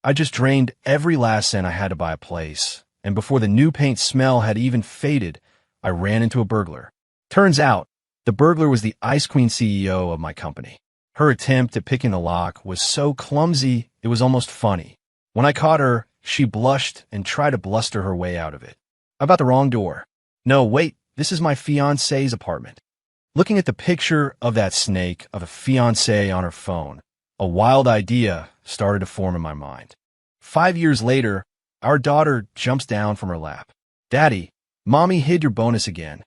I just drained every last cent I had to buy a place, and before the new paint smell had even faded, I ran into a burglar. Turns out, the burglar was the Ice Queen CEO of my company. Her attempt at picking the lock was so clumsy, it was almost funny. When I caught her, she blushed and tried to bluster her way out of it. I bought the wrong door. No, wait, this is my fiancé's apartment. Looking at the picture of that snake of a fiancé on her phone, a wild idea started to form in my mind. 5 years later, our daughter jumps down from her lap. Daddy, Mommy hid your bonus again.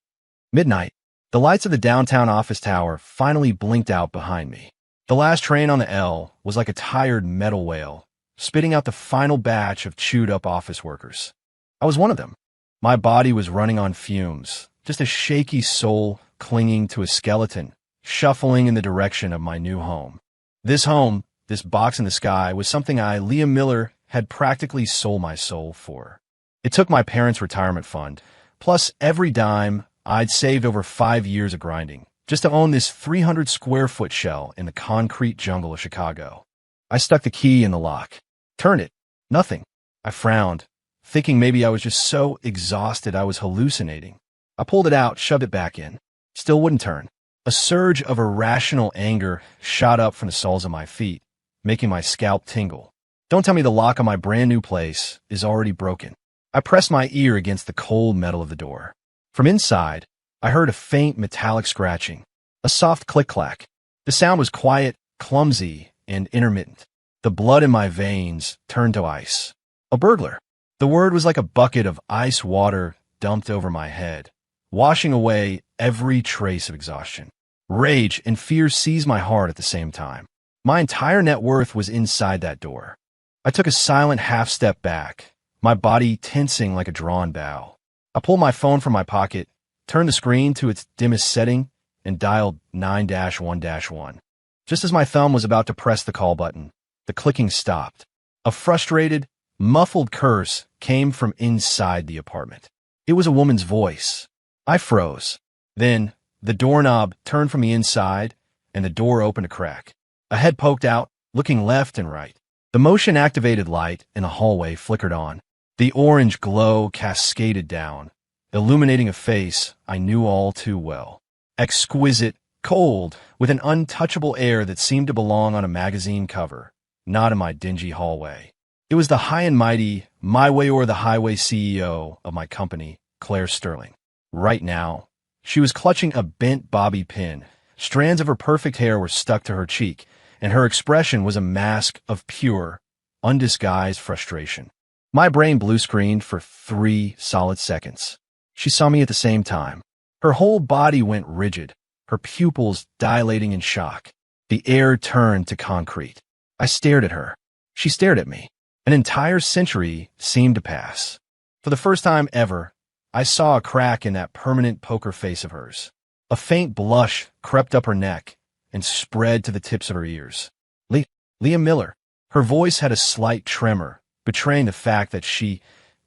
Midnight. The lights of the downtown office tower finally blinked out behind me. The last train on the L was like a tired metal whale, spitting out the final batch of chewed-up office workers. I was one of them. My body was running on fumes, just a shaky soul clinging to a skeleton, shuffling in the direction of my new home. This home, this box in the sky, was something Liam Miller, had practically sold my soul for. It took my parents' retirement fund, plus every dime I'd saved over 5 years of grinding, just to own this 300-square-foot shell in the concrete jungle of Chicago. I stuck the key in the lock. Turn it. Nothing. I frowned, thinking maybe I was just so exhausted I was hallucinating. I pulled it out, shoved it back in. Still wouldn't turn. A surge of irrational anger shot up from the soles of my feet, making my scalp tingle. Don't tell me the lock on my brand new place is already broken. I pressed my ear against the cold metal of the door. From inside, I heard a faint metallic scratching, a soft click-clack. The sound was quiet, clumsy, and intermittent. The blood in my veins turned to ice. A burglar. The word was like a bucket of ice water dumped over my head, washing away every trace of exhaustion. Rage and fear seized my heart at the same time. My entire net worth was inside that door. I took a silent half-step back, my body tensing like a drawn bow. I pulled my phone from my pocket, turned the screen to its dimmest setting, and dialed 9-1-1. Just as my thumb was about to press the call button, the clicking stopped. A frustrated, muffled curse came from inside the apartment. It was a woman's voice. I froze. Then, the doorknob turned from the inside, and the door opened a crack. A head poked out, looking left and right. The motion-activated light in the hallway flickered on. The orange glow cascaded down, illuminating a face I knew all too well. Exquisite, cold, with an untouchable air that seemed to belong on a magazine cover, not in my dingy hallway. It was the high and mighty, my way or the highway CEO of my company, Claire Sterling. Right now, she was clutching a bent bobby pin. Strands of her perfect hair were stuck to her cheek, and her expression was a mask of pure, undisguised frustration. My brain blue-screened for 3 solid seconds. She saw me at the same time. Her whole body went rigid, her pupils dilating in shock. The air turned to concrete. I stared at her. She stared at me. An entire century seemed to pass. For the first time ever, I saw a crack in that permanent poker face of hers. A faint blush crept up her neck and spread to the tips of her ears. Liam Miller. Her voice had a slight tremor, betraying the fact that she,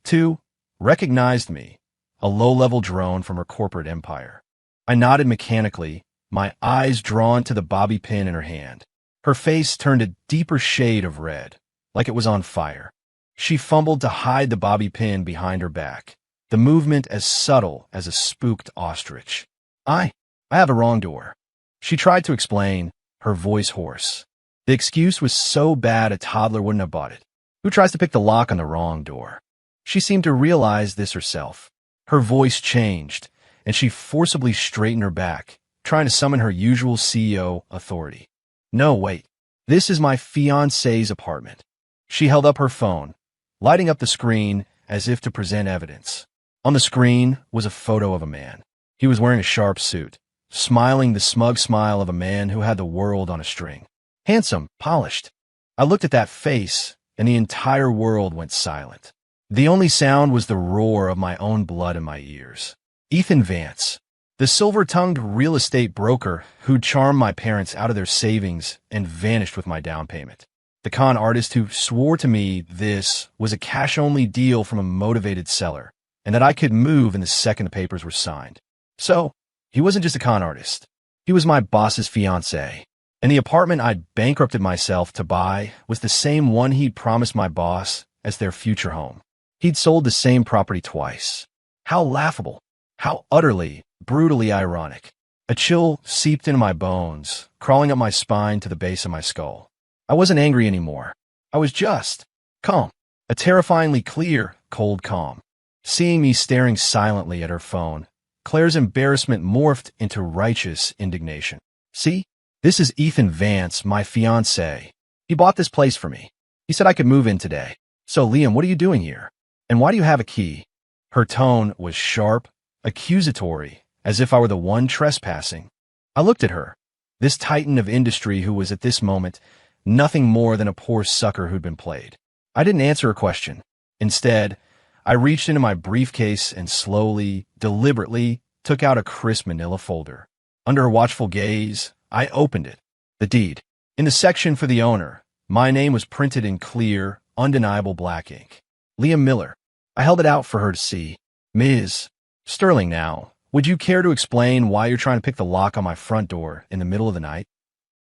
too, recognized me, a low-level drone from her corporate empire. I nodded mechanically, my eyes drawn to the bobby pin in her hand. Her face turned a deeper shade of red, like it was on fire. She fumbled to hide the bobby pin behind her back, the movement as subtle as a spooked ostrich. I have a wrong door. She tried to explain, her voice hoarse. The excuse was so bad a toddler wouldn't have bought it. Who tries to pick the lock on the wrong door? She seemed to realize this herself. Her voice changed, and she forcibly straightened her back, trying to summon her usual CEO authority. No, wait. This is my fiancé's apartment. She held up her phone, lighting up the screen as if to present evidence. On the screen was a photo of a man. He was wearing a sharp suit, smiling the smug smile of a man who had the world on a string. Handsome, polished. I looked at that face, and the entire world went silent. The only sound was the roar of my own blood in my ears. Ethan Vance, the silver-tongued real estate broker who'd charmed my parents out of their savings and vanished with my down payment. The con artist who swore to me this was a cash-only deal from a motivated seller, and that I could move in the second the papers were signed. So, he wasn't just a con artist. He was my boss's fiancé. And the apartment I'd bankrupted myself to buy was the same one he'd promised my boss as their future home. He'd sold the same property twice. How laughable. How utterly, brutally ironic. A chill seeped into my bones, crawling up my spine to the base of my skull. I wasn't angry anymore. I was just calm. A terrifyingly clear, cold calm. Seeing me staring silently at her phone, Claire's embarrassment morphed into righteous indignation. See? This is Ethan Vance, my fiancé. He bought this place for me. He said I could move in today. So, Liam, what are you doing here? And why do you have a key? Her tone was sharp, accusatory, as if I were the one trespassing. I looked at her, this titan of industry who was at this moment nothing more than a poor sucker who'd been played. I didn't answer her question. Instead, I reached into my briefcase and slowly, deliberately, took out a crisp manila folder. Under her watchful gaze, I opened it. The deed. In the section for the owner, my name was printed in clear, undeniable black ink. Liam Miller. I held it out for her to see. Ms. Sterling now, would you care to explain why you're trying to pick the lock on my front door in the middle of the night?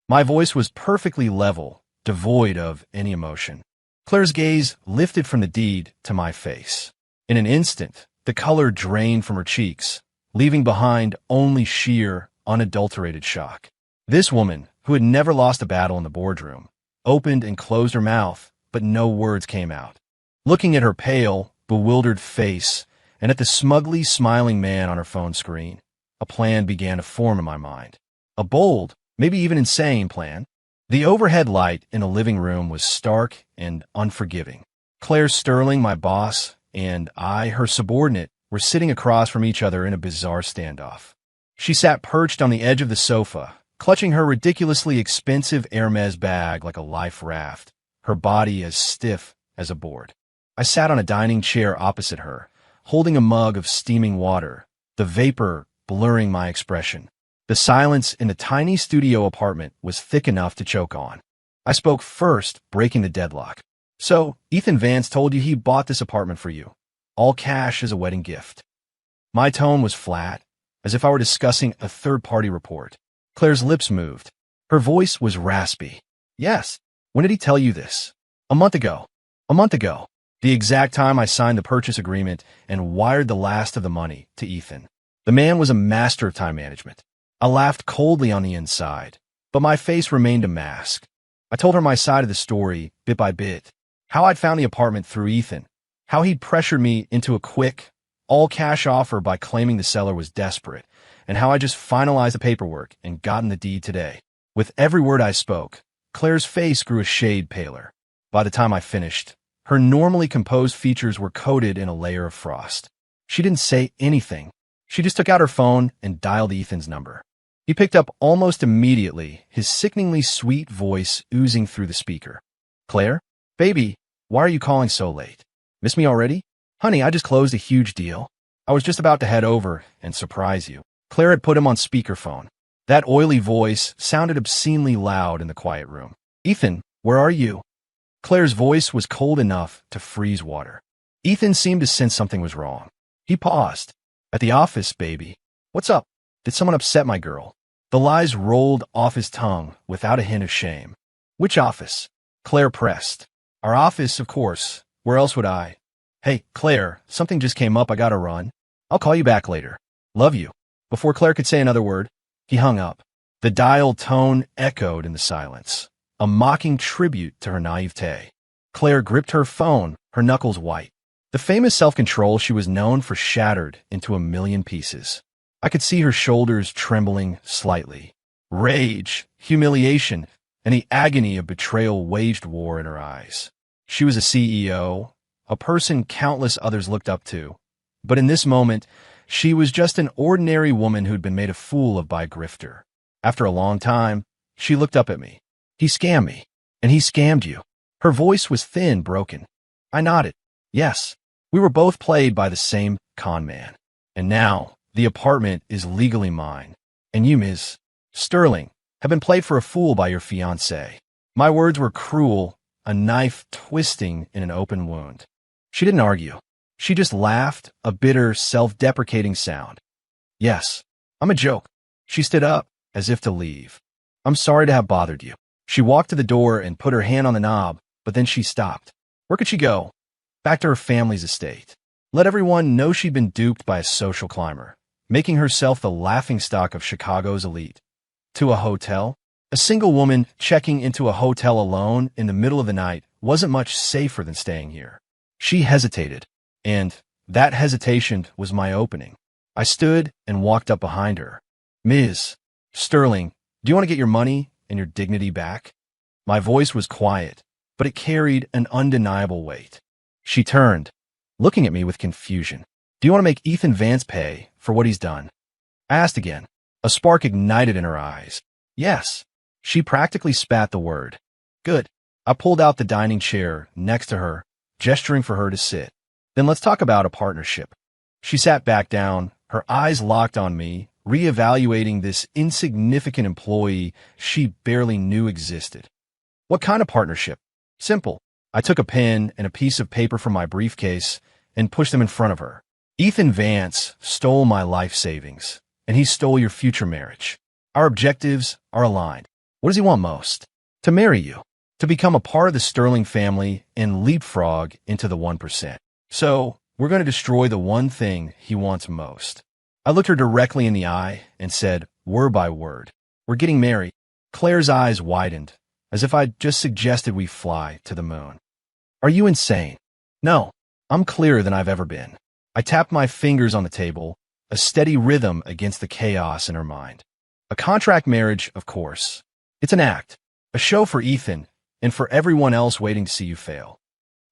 My voice was perfectly level, devoid of any emotion. Claire's gaze lifted from the deed to my face. In an instant, the color drained from her cheeks, leaving behind only sheer, unadulterated shock. This woman, who had never lost a battle in the boardroom, opened and closed her mouth, but no words came out. Looking at her pale, bewildered face and at the smugly smiling man on her phone screen, a plan began to form in my mind. A bold, maybe even insane plan. The overhead light in the living room was stark and unforgiving. Claire Sterling, my boss, and I, her subordinate, were sitting across from each other in a bizarre standoff. She sat perched on the edge of the sofa, clutching her ridiculously expensive Hermes bag like a life raft, her body as stiff as a board. I sat on a dining chair opposite her, holding a mug of steaming water, the vapor blurring my expression. The silence in the tiny studio apartment was thick enough to choke on. I spoke first, breaking the deadlock. So, Ethan Vance told you he bought this apartment for you. All cash as a wedding gift. My tone was flat, as if I were discussing a third-party report. Claire's lips moved. Her voice was raspy. Yes. When did he tell you this? A month ago. A month ago. The exact time I signed the purchase agreement and wired the last of the money to Ethan. The man was a master of time management. I laughed coldly on the inside, but my face remained a mask. I told her my side of the story, bit by bit. How I'd found the apartment through Ethan. How he'd pressured me into a quick, all-cash offer by claiming the seller was desperate. And how I just finalized the paperwork and gotten the deed today. With every word I spoke, Claire's face grew a shade paler. By the time I finished, her normally composed features were coated in a layer of frost. She didn't say anything. She just took out her phone and dialed Ethan's number. He picked up almost immediately, his sickeningly sweet voice oozing through the speaker. Claire? Baby, why are you calling so late? Miss me already? Honey, I just closed a huge deal. I was just about to head over and surprise you. Claire had put him on speakerphone. That oily voice sounded obscenely loud in the quiet room. Ethan, where are you? Claire's voice was cold enough to freeze water. Ethan seemed to sense something was wrong. He paused. At the office, baby. What's up? Did someone upset my girl? The lies rolled off his tongue without a hint of shame. Which office? Claire pressed. Our office, of course. Where else would I? Hey, Claire, something just came up. I gotta run. I'll call you back later. Love you. Before Claire could say another word, he hung up. The dial tone echoed in the silence, a mocking tribute to her naivete. Claire gripped her phone, her knuckles white. The famous self-control she was known for shattered into a million pieces. I could see her shoulders trembling slightly. Rage, humiliation, and the agony of betrayal waged war in her eyes. She was a CEO, a person countless others looked up to. But in this moment, she was just an ordinary woman who'd been made a fool of by a grifter. After a long time, she looked up at me. He scammed me, and he scammed you. Her voice was thin, broken. I nodded. Yes, we were both played by the same con man. And now, the apartment is legally mine. And you, Ms. Sterling, have been played for a fool by your fiancé. My words were cruel, a knife twisting in an open wound. She didn't argue. She just laughed, a bitter, self-deprecating sound. Yes, I'm a joke. She stood up, as if to leave. I'm sorry to have bothered you. She walked to the door and put her hand on the knob, but then she stopped. Where could she go? Back to her family's estate. Let everyone know she'd been duped by a social climber, making herself the laughingstock of Chicago's elite. To a hotel? A single woman checking into a hotel alone in the middle of the night wasn't much safer than staying here. She hesitated, and that hesitation was my opening. I stood and walked up behind her. Ms. Sterling, do you want to get your money and your dignity back? My voice was quiet, but it carried an undeniable weight. She turned, looking at me with confusion. Do you want to make Ethan Vance pay for what he's done? I asked again. A spark ignited in her eyes. Yes. She practically spat the word. Good. I pulled out the dining chair next to her, gesturing for her to sit. Then let's talk about a partnership. She sat back down, her eyes locked on me, reevaluating this insignificant employee she barely knew existed. What kind of partnership? Simple. I took a pen and a piece of paper from my briefcase and pushed them in front of her. Ethan Vance stole my life savings, and he stole your future marriage. Our objectives are aligned. What does he want most? To marry you, to become a part of the Sterling family and leapfrog into the 1%. So, we're going to destroy the one thing he wants most. I looked her directly in the eye and said, word by word, we're getting married. Claire's eyes widened, as if I'd just suggested we fly to the moon. Are you insane? No, I'm clearer than I've ever been. I tapped my fingers on the table, a steady rhythm against the chaos in her mind. A contract marriage, of course. It's an act, a show for Ethan, and for everyone else waiting to see you fail.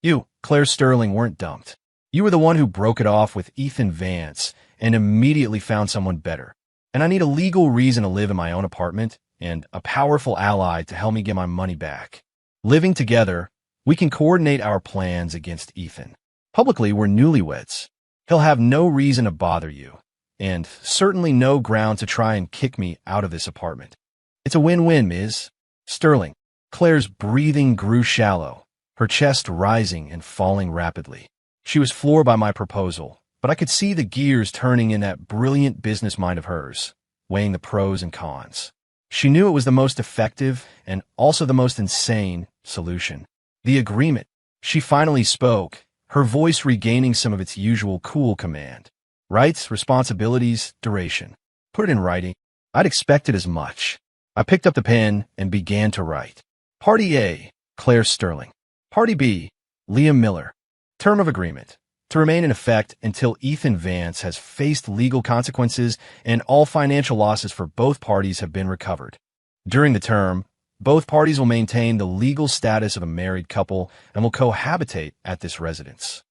You, Claire Sterling, weren't dumped. You were the one who broke it off with Ethan Vance and immediately found someone better. And I need a legal reason to live in my own apartment and a powerful ally to help me get my money back. Living together, we can coordinate our plans against Ethan. Publicly, we're newlyweds. He'll have no reason to bother you, and certainly no ground to try and kick me out of this apartment. It's a win-win, Ms. Sterling. Claire's breathing grew shallow, her chest rising and falling rapidly. She was floored by my proposal, but I could see the gears turning in that brilliant business mind of hers, weighing the pros and cons. She knew it was the most effective and also the most insane solution. The agreement. She finally spoke, her voice regaining some of its usual cool command. Rights, responsibilities, duration. Put it in writing. I'd expected as much. I picked up the pen and began to write. Party A, Claire Sterling. Party B, Liam Miller. Term of agreement. To remain in effect until Ethan Vance has faced legal consequences and all financial losses for both parties have been recovered. During the term, both parties will maintain the legal status of a married couple and will cohabitate at this residence.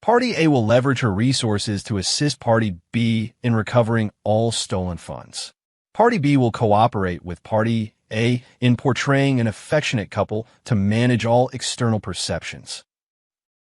Party A will leverage her resources to assist Party B in recovering all stolen funds. Party B will cooperate with Party A in portraying an affectionate couple to manage all external perceptions.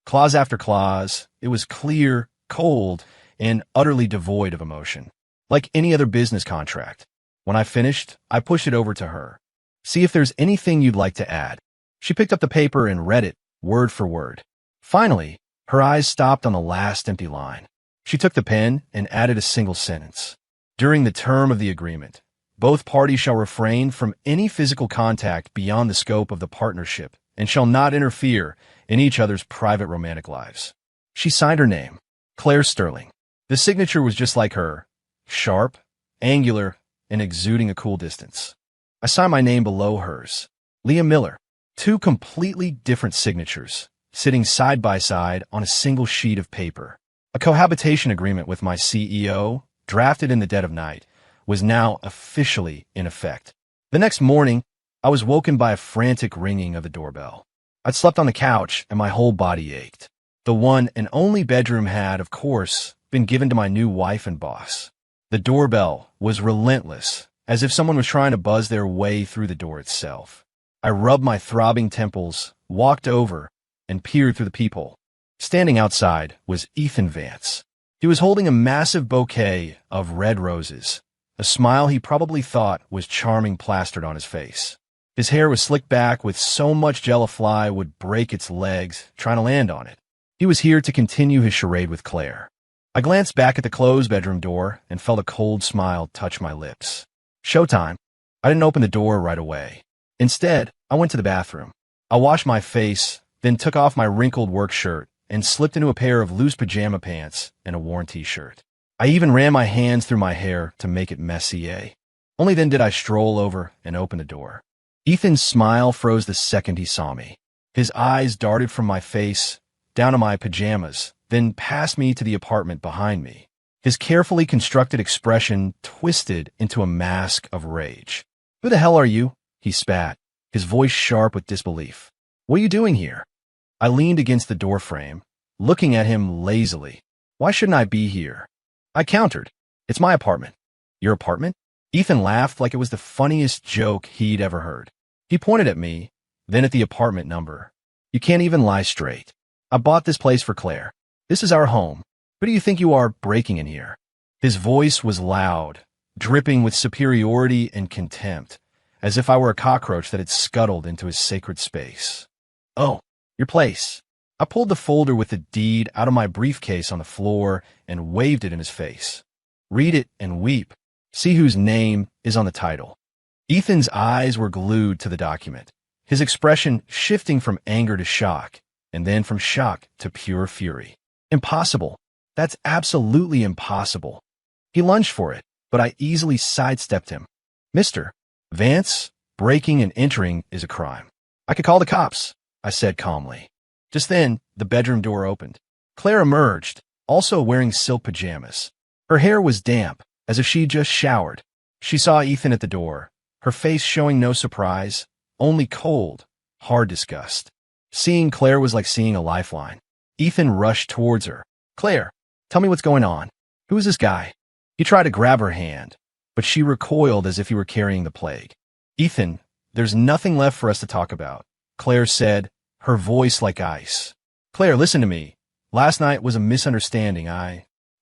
Clause after clause, it was clear, cold, and utterly devoid of emotion, like any other business contract. When I finished, I pushed it over to her. See if there's anything you'd like to add. She picked up the paper and read it, word for word. Finally, her eyes stopped on the last empty line. She took the pen and added a single sentence. During the term of the agreement, both parties shall refrain from any physical contact beyond the scope of the partnership and shall not interfere in each other's private romantic lives. She signed her name, Claire Sterling. The signature was just like her, sharp, angular, and exuding a cool distance. I signed my name below hers, Liam Miller. Two completely different signatures, sitting side by side on a single sheet of paper. A cohabitation agreement with my CEO, drafted in the dead of night, was now officially in effect. The next morning, I was woken by a frantic ringing of the doorbell. I'd slept on the couch and my whole body ached. The one and only bedroom had, of course, been given to my new wife and boss. The doorbell was relentless, as if someone was trying to buzz their way through the door itself. I rubbed my throbbing temples, walked over, and peered through the peephole. Standing outside was Ethan Vance. He was holding a massive bouquet of red roses, a smile he probably thought was charming plastered on his face. His hair was slicked back with so much gel a fly would break its legs trying to land on it. He was here to continue his charade with Claire. I glanced back at the closed bedroom door and felt a cold smile touch my lips. Showtime. I didn't open the door right away. Instead, I went to the bathroom. I washed my face, then took off my wrinkled work shirt and slipped into a pair of loose pajama pants and a worn t-shirt. I even ran my hands through my hair to make it messier. Only then did I stroll over and open the door. Ethan's smile froze the second he saw me. His eyes darted from my face, down to my pajamas, then past me to the apartment behind me. His carefully constructed expression twisted into a mask of rage. "Who the hell are you?" he spat, his voice sharp with disbelief. "What are you doing here?" I leaned against the doorframe, looking at him lazily. "Why shouldn't I be here?" I countered. "It's my apartment." "Your apartment?" Ethan laughed like it was the funniest joke he'd ever heard. He pointed at me, then at the apartment number. "You can't even lie straight. I bought this place for Claire. This is our home. Who do you think you are breaking in here?" His voice was loud, dripping with superiority and contempt, as if I were a cockroach that had scuttled into his sacred space. "Oh, your place." I pulled the folder with the deed out of my briefcase on the floor and waved it in his face. "Read it and weep. See whose name is on the title." Ethan's eyes were glued to the document, his expression shifting from anger to shock, and then from shock to pure fury. "Impossible. That's absolutely impossible." He lunged for it, but I easily sidestepped him. "Mr. Vance, breaking and entering is a crime. I could call the cops," I said calmly. Just then, the bedroom door opened. Claire emerged, also wearing silk pajamas. Her hair was damp, as if she'd just showered. She saw Ethan at the door, her face showing no surprise, only cold, hard disgust. Seeing Claire was like seeing a lifeline. Ethan rushed towards her. "Claire, tell me what's going on. Who is this guy?" He tried to grab her hand, but she recoiled as if he were carrying the plague. "Ethan, there's nothing left for us to talk about," Claire said, her voice like ice. "Claire, listen to me. Last night was a misunderstanding.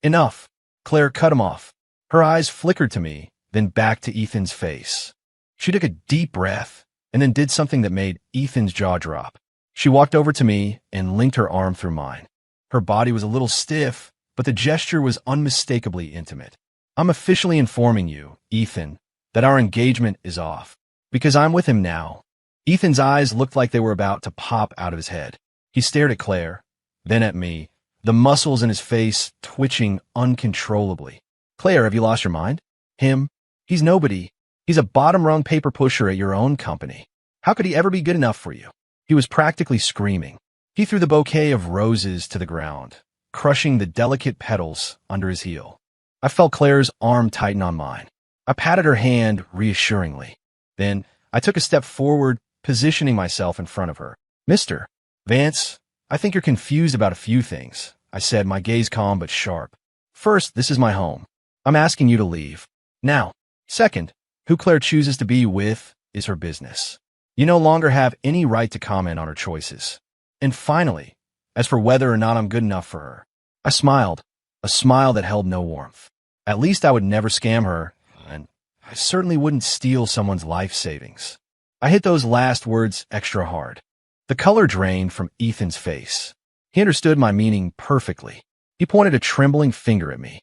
Enough." Claire cut him off. Her eyes flickered to me, then back to Ethan's face. She took a deep breath and then did something that made Ethan's jaw drop. She walked over to me and linked her arm through mine. Her body was a little stiff, but the gesture was unmistakably intimate. "I'm officially informing you, Ethan, that our engagement is off. Because I'm with him now." Ethan's eyes looked like they were about to pop out of his head. He stared at Claire, then at me, the muscles in his face twitching uncontrollably. "Claire, have you lost your mind? Him? He's nobody. He's a bottom-rung paper pusher at your own company. How could he ever be good enough for you?" He was practically screaming. He threw the bouquet of roses to the ground, crushing the delicate petals under his heel. I felt Claire's arm tighten on mine. I patted her hand reassuringly. Then I took a step forward, positioning myself in front of her. "Mr. Vance, I think you're confused about a few things," I said, my gaze calm but sharp. "First, this is my home. I'm asking you to leave. Now. Second, who Claire chooses to be with is her business. You no longer have any right to comment on her choices. And finally, as for whether or not I'm good enough for her," I smiled, a smile that held no warmth. "At least I would never scam her, and I certainly wouldn't steal someone's life savings." I hit those last words extra hard. The color drained from Ethan's face. He understood my meaning perfectly. He pointed a trembling finger at me.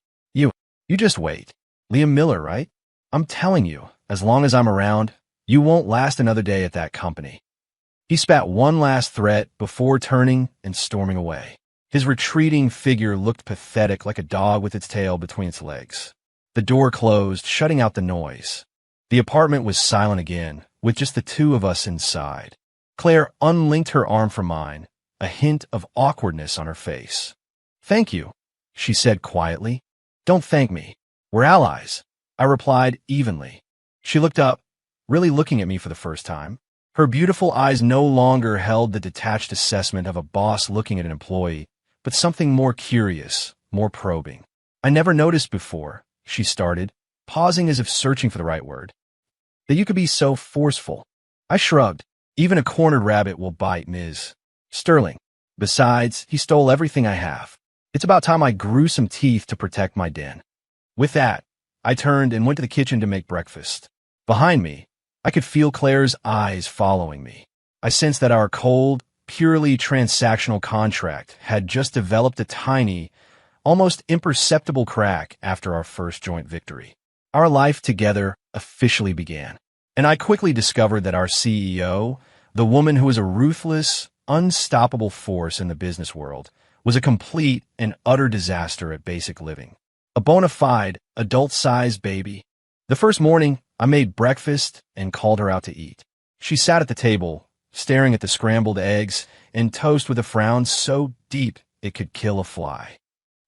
You just wait. Liam Miller, right? I'm telling you, as long as I'm around, you won't last another day at that company." He spat one last threat before turning and storming away. His retreating figure looked pathetic, like a dog with its tail between its legs. The door closed, shutting out the noise. The apartment was silent again, with just the two of us inside. Claire unlinked her arm from mine, a hint of awkwardness on her face. "Thank you," she said quietly. "Don't thank me. We're allies," I replied evenly. She looked up, really looking at me for the first time. Her beautiful eyes no longer held the detached assessment of a boss looking at an employee, but something more curious, more probing. "I never noticed before," she started, pausing as if searching for the right word, "that you could be so forceful." I shrugged. "Even a cornered rabbit will bite, Ms. Sterling. Besides, he stole everything I have. It's about time I grew some teeth to protect my den." With that, I turned and went to the kitchen to make breakfast. Behind me, I could feel Claire's eyes following me. I sensed that our cold, purely transactional contract had just developed a tiny, almost imperceptible crack after our first joint victory. Our life together officially began. And I quickly discovered that our CEO, the woman who was a ruthless, unstoppable force in the business world, was a complete and utter disaster at basic living. A bona fide, adult-sized baby. The first morning, I made breakfast and called her out to eat. She sat at the table, staring at the scrambled eggs and toast with a frown so deep it could kill a fly.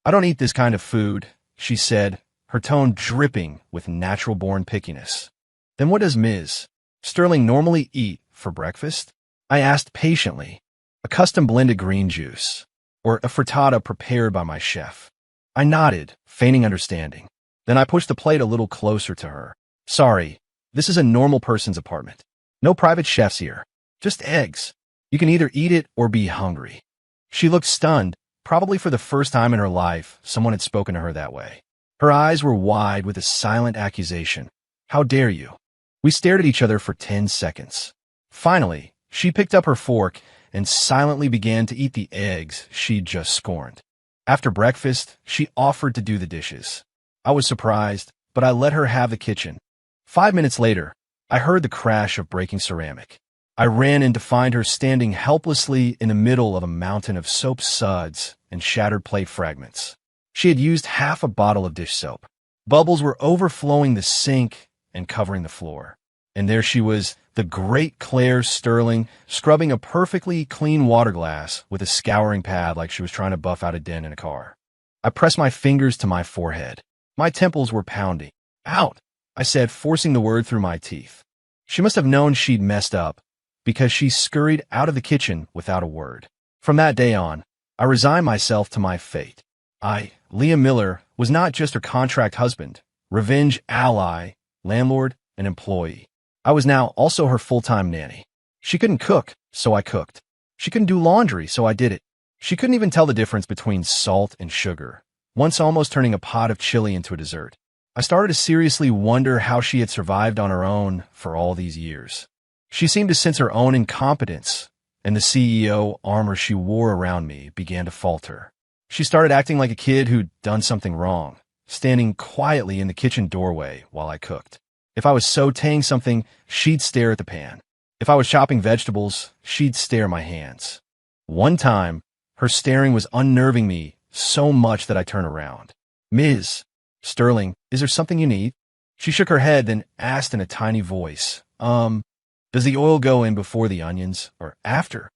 "I don't eat this kind of food," she said, her tone dripping with natural-born pickiness. "Then what does Ms. Sterling normally eat for breakfast?" I asked patiently. "A custom-blended green juice, or a frittata prepared by my chef." I nodded, feigning understanding. Then I pushed the plate a little closer to her. "Sorry, this is a normal person's apartment. No private chefs here. Just eggs. You can either eat it or be hungry." She looked stunned. Probably for the first time in her life, someone had spoken to her that way. Her eyes were wide with a silent accusation. "How dare you?" We stared at each other for 10 seconds. Finally, she picked up her fork and silently began to eat the eggs she'd just scorned. After breakfast, she offered to do the dishes. I was surprised, but I let her have the kitchen. 5 minutes later, I heard the crash of breaking ceramic. I ran in to find her standing helplessly in the middle of a mountain of soap suds and shattered plate fragments. She had used half a bottle of dish soap. Bubbles were overflowing the sink and covering the floor. And there she was, the great Claire Sterling, scrubbing a perfectly clean water glass with a scouring pad like she was trying to buff out a dent in a car. I pressed my fingers to my forehead. My temples were pounding. "Out," I said, forcing the word through my teeth. She must have known she'd messed up, because she scurried out of the kitchen without a word. From that day on, I resigned myself to my fate. Liam Miller, was not just her contract husband, revenge ally, landlord, and employee. I was now also her full-time nanny. She couldn't cook, so I cooked. She couldn't do laundry, so I did it. She couldn't even tell the difference between salt and sugar, once almost turning a pot of chili into a dessert. I started to seriously wonder how she had survived on her own for all these years. She seemed to sense her own incompetence, and the CEO armor she wore around me began to falter. She started acting like a kid who'd done something wrong, standing quietly in the kitchen doorway while I cooked. If I was sautéing something, she'd stare at the pan. If I was chopping vegetables, she'd stare at my hands. One time, her staring was unnerving me so much that I turned around. "Ms. Sterling, is there something you need?" She shook her head, then asked in a tiny voice, "Does the oil go in before the onions, or after?"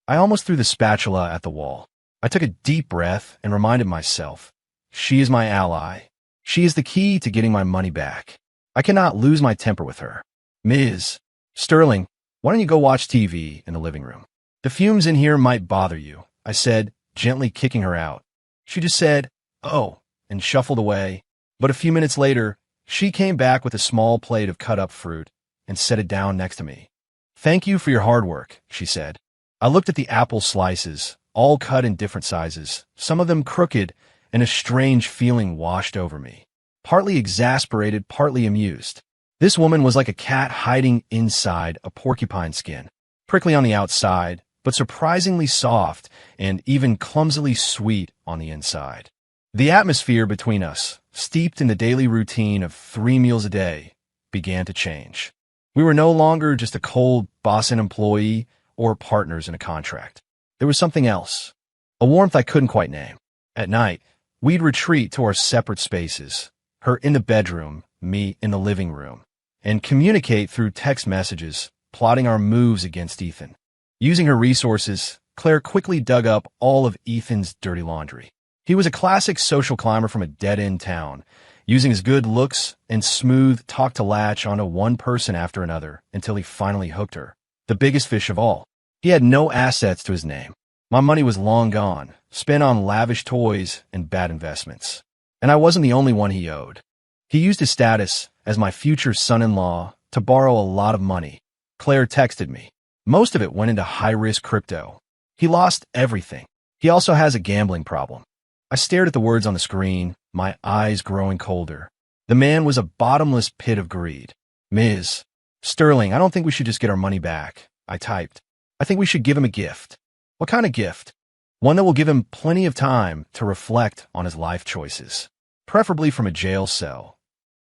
I almost threw the spatula at the wall. I took a deep breath and reminded myself, she is my ally. She is the key to getting my money back. I cannot lose my temper with her. "Ms. Sterling, why don't you go watch TV in the living room? The fumes in here might bother you," I said, gently kicking her out. She just said, "Oh," and shuffled away. But a few minutes later, she came back with a small plate of cut-up fruit and set it down next to me. "Thank you for your hard work," she said. I looked at the apple slices, all cut in different sizes, some of them crooked, and a strange feeling washed over me. Partly exasperated, partly amused. This woman was like a cat hiding inside a porcupine skin, prickly on the outside, but surprisingly soft and even clumsily sweet on the inside. The atmosphere between us, steeped in the daily routine of 3 meals a day, began to change. We were no longer just a cold boss and employee or partners in a contract. There was something else, a warmth I couldn't quite name. At night, we'd retreat to our separate spaces, her in the bedroom, me in the living room, and communicate through text messages, plotting our moves against Ethan. Using her resources, Claire quickly dug up all of Ethan's dirty laundry. He was a classic social climber from a dead-end town, using his good looks and smooth talk to latch onto one person after another until he finally hooked her. The biggest fish of all. He had no assets to his name. My money was long gone, spent on lavish toys and bad investments. And I wasn't the only one he owed. He used his status as my future son-in-law to borrow a lot of money. Claire texted me. Most of it went into high-risk crypto. He lost everything. He also has a gambling problem. I stared at the words on the screen, my eyes growing colder. The man was a bottomless pit of greed. "Ms. Sterling, I don't think we should just get our money back," I typed. "I think we should give him a gift." "What kind of gift?" "One that will give him plenty of time to reflect on his life choices, preferably from a jail cell."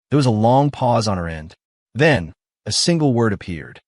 There was a long pause on her end. Then, a single word appeared.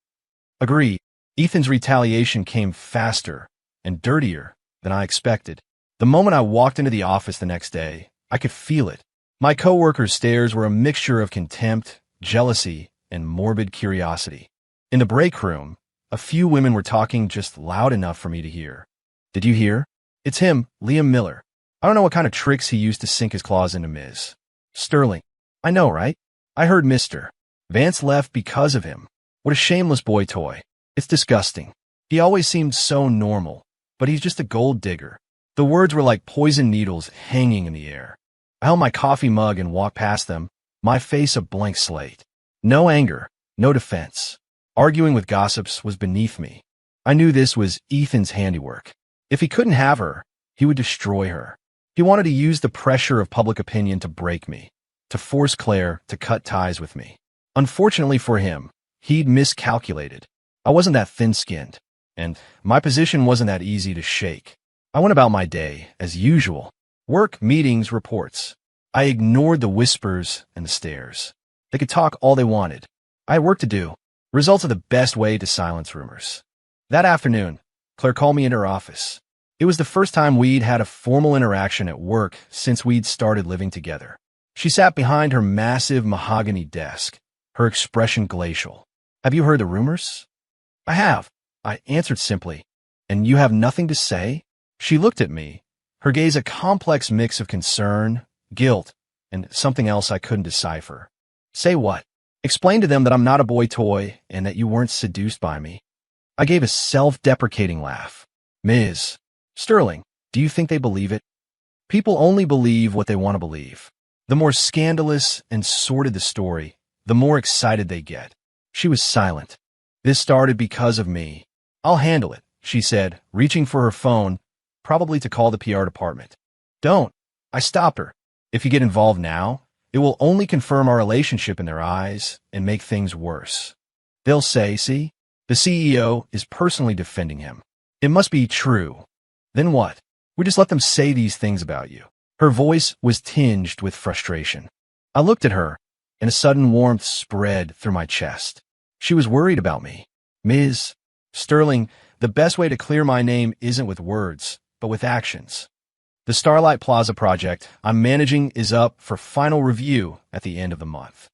Agree. Ethan's retaliation came faster and dirtier than I expected. The moment I walked into the office the next day, I could feel it. My coworkers' stares were a mixture of contempt, jealousy, and morbid curiosity. In the break room, a few women were talking just loud enough for me to hear. Did you hear? It's him, Liam Miller. I don't know what kind of tricks he used to sink his claws into Ms. Sterling. I know, right? I heard Mr. Vance left because of him. What a shameless boy toy. It's disgusting. He always seemed so normal, but he's just a gold digger. The words were like poison needles hanging in the air. I held my coffee mug and walked past them, my face a blank slate. No anger, no defense. Arguing with gossips was beneath me. I knew this was Ethan's handiwork. If he couldn't have her, he would destroy her. He wanted to use the pressure of public opinion to break me, to force Claire to cut ties with me. Unfortunately for him, he'd miscalculated. I wasn't that thin-skinned, and my position wasn't that easy to shake. I went about my day, as usual. Work, meetings, reports. I ignored the whispers and the stares. They could talk all they wanted. I had work to do. Results are the best way to silence rumors. That afternoon, Claire called me into her office. It was the first time we'd had a formal interaction at work since we'd started living together. She sat behind her massive mahogany desk, her expression glacial. Have you heard the rumors? I have, I answered simply. And you have nothing to say? She looked at me, her gaze a complex mix of concern, guilt, and something else I couldn't decipher. Say what? Explain to them that I'm not a boy toy and that you weren't seduced by me. I gave a self-deprecating laugh. Ms. Sterling, do you think they believe it? People only believe what they want to believe. The more scandalous and sordid the story, the more excited they get. She was silent. This started because of me. I'll handle it, she said, reaching for her phone, probably to call the PR department. Don't. I stopped her. If you get involved now, it will only confirm our relationship in their eyes and make things worse. They'll say, see, the CEO is personally defending him. It must be true. Then what? We just let them say these things about you. Her voice was tinged with frustration. I looked at her, and a sudden warmth spread through my chest. She was worried about me. Ms. Sterling, the best way to clear my name isn't with words, but with actions. The Starlight Plaza project I'm managing is up for final review at the end of the month.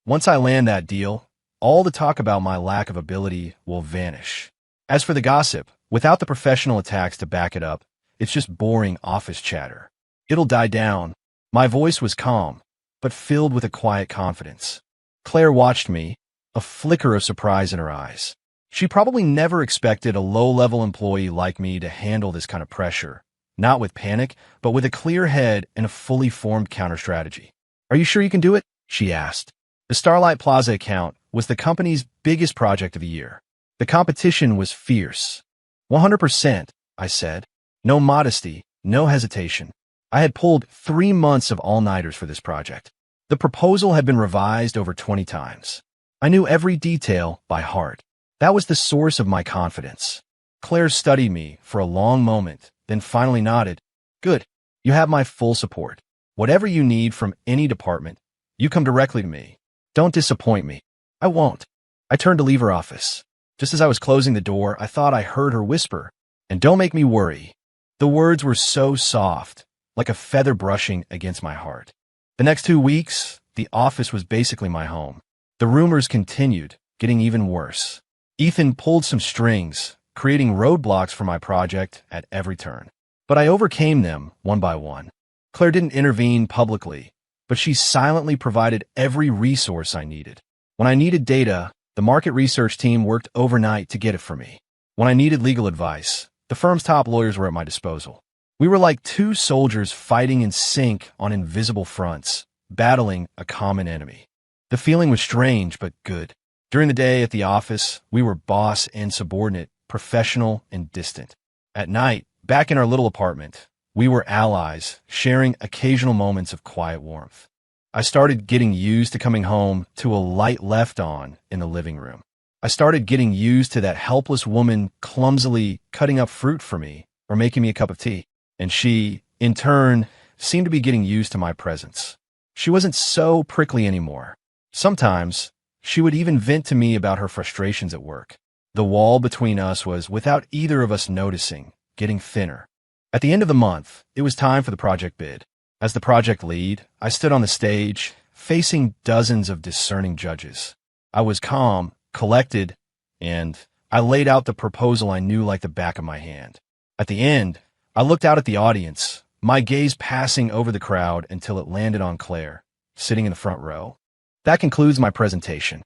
Once I land that deal, all the talk about my lack of ability will vanish. As for the gossip, without the professional attacks to back it up, it's just boring office chatter. It'll die down. My voice was calm, but filled with a quiet confidence. Claire watched me, a flicker of surprise in her eyes. She probably never expected a low-level employee like me to handle this kind of pressure. Not with panic, but with a clear head and a fully formed counter-strategy. Are you sure you can do it? She asked. The Starlight Plaza account was the company's biggest project of the year. The competition was fierce. 100%, I said. No modesty, no hesitation. I had pulled 3 months of all-nighters for this project. The proposal had been revised over 20 times. I knew every detail by heart. That was the source of my confidence. Claire studied me for a long moment, then finally nodded. Good. You have my full support. Whatever you need from any department, you come directly to me. Don't disappoint me. I won't. I turned to leave her office. Just as I was closing the door, I thought I heard her whisper, and don't make me worry. The words were so soft, like a feather brushing against my heart. The next 2 weeks, the office was basically my home. The rumors continued, getting even worse. Ethan pulled some strings, creating roadblocks for my project at every turn. But I overcame them one by one. Claire didn't intervene publicly, but she silently provided every resource I needed. When I needed data, the market research team worked overnight to get it for me. When I needed legal advice, the firm's top lawyers were at my disposal. We were like two soldiers fighting in sync on invisible fronts, battling a common enemy. The feeling was strange but good. During the day at the office, we were boss and subordinate, professional and distant. At night, back in our little apartment, we were allies, sharing occasional moments of quiet warmth. I started getting used to coming home to a light left on in the living room. I started getting used to that helpless woman clumsily cutting up fruit for me or making me a cup of tea. And she, in turn, seemed to be getting used to my presence. She wasn't so prickly anymore. Sometimes, She would even vent to me about her frustrations at work. The wall between us was, without either of us noticing, getting thinner. At the end of the month, it was time for the project bid. As the project lead, I stood on the stage, facing dozens of discerning judges. I was calm, collected, and I laid out the proposal I knew like the back of my hand. At the end, I looked out at the audience, my gaze passing over the crowd until it landed on Claire, sitting in the front row. That concludes my presentation.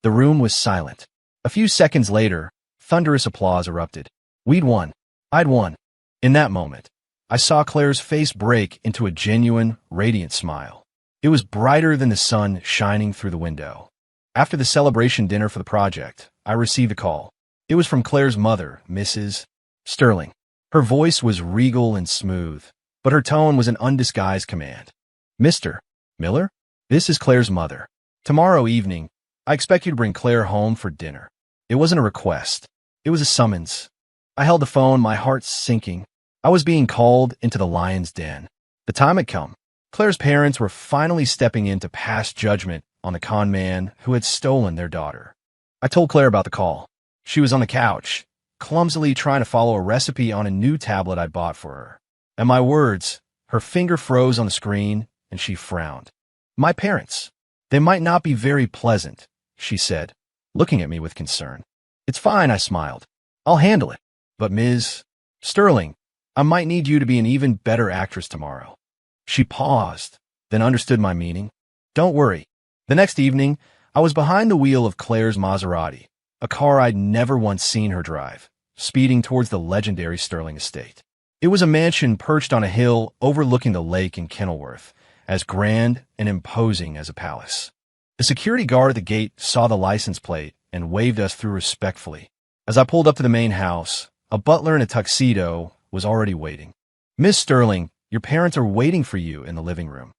The room was silent. A few seconds later, thunderous applause erupted. We'd won. I'd won. In that moment, I saw Claire's face break into a genuine, radiant smile. It was brighter than the sun shining through the window. After the celebration dinner for the project, I received a call. It was from Claire's mother, Mrs. Sterling. Her voice was regal and smooth, but her tone was an undisguised command. Mr. Miller, this is Claire's mother. Tomorrow evening, I expect you to bring Claire home for dinner. It wasn't a request. It was a summons. I held the phone, my heart sinking. I was being called into the lion's den. The time had come. Claire's parents were finally stepping in to pass judgment on the con man who had stolen their daughter. I told Claire about the call. She was on the couch, clumsily trying to follow a recipe on a new tablet I'd bought for her. At my words, her finger froze on the screen, and she frowned. My parents. They might not be very pleasant, she said, looking at me with concern. It's fine, I smiled. I'll handle it. But Ms. Sterling, I might need you to be an even better actress tomorrow. She paused, then understood my meaning. Don't worry. The next evening, I was behind the wheel of Claire's Maserati, a car I'd never once seen her drive, speeding towards the legendary Sterling estate. It was a mansion perched on a hill overlooking the lake in Kenilworth, as grand and imposing as a palace. The security guard at the gate saw the license plate and waved us through respectfully. As I pulled up to the main house, a butler in a tuxedo was already waiting. Miss Sterling, your parents are waiting for you in the living room.